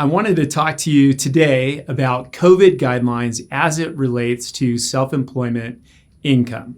I wanted to talk to you today about COVID guidelines as it relates to self-employment income.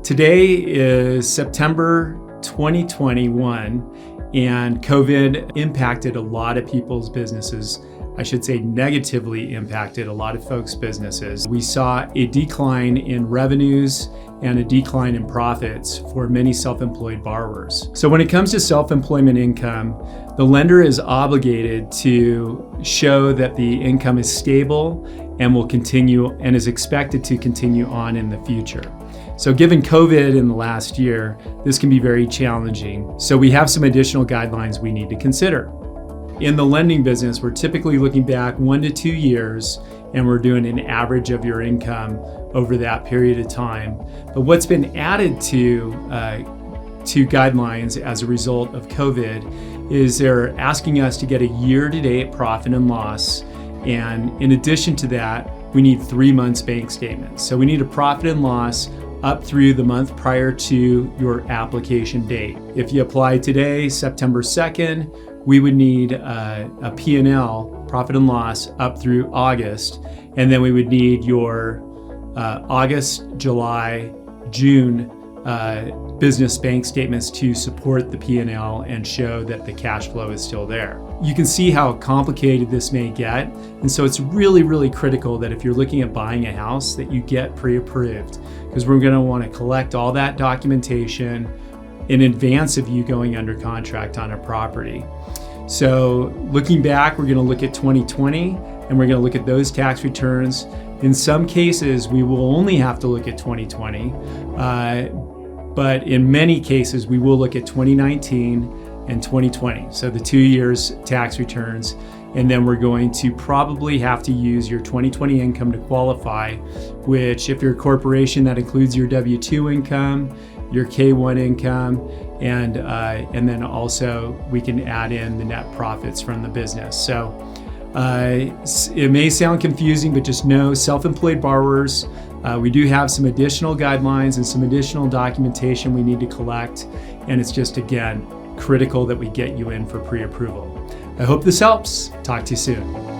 Today is September 2021, and COVID impacted a lot of people's businesses. I should say negatively impacted a lot of folks' businesses. We saw a decline in revenues and a decline in profits for many self-employed borrowers. So when it comes to self-employment income, the lender is obligated to show that the income is stable and will continue and is expected to continue on in the future. So given COVID in the last year, this can be very challenging. So we have some additional guidelines we need to consider. In the lending business, we're typically looking back 1 to 2 years, and we're doing an average of your income over that period of time. But what's been added to guidelines as a result of COVID is they're asking us to get a year-to-date profit and loss. And in addition to that, we need 3 months bank statements. So we need a profit and loss up through the month prior to your application date. If you apply today, September 2nd, we would need a P&L, profit and loss, up through August. And then we would need your August, July, June business bank statements to support the P&L and show that the cash flow is still there. You can see how complicated this may get. And so it's really, really critical that if you're looking at buying a house that you get pre-approved, because we're gonna wanna collect all that documentation in advance of you going under contract on a property. So looking back, we're gonna look at 2020 and we're gonna look at those tax returns. In some cases, we will only have to look at 2020, but in many cases, we will look at 2019 and 2020. So the 2 years tax returns, and then we're going to probably have to use your 2020 income to qualify, which if you're a corporation, that includes your W-2 income, your K-1 income, and then also we can add in the net profits from the business. So it may sound confusing, but just know self-employed borrowers, we do have some additional guidelines and some additional documentation we need to collect, and it's just, again, critical that we get you in for pre-approval. I hope this helps. Talk to you soon.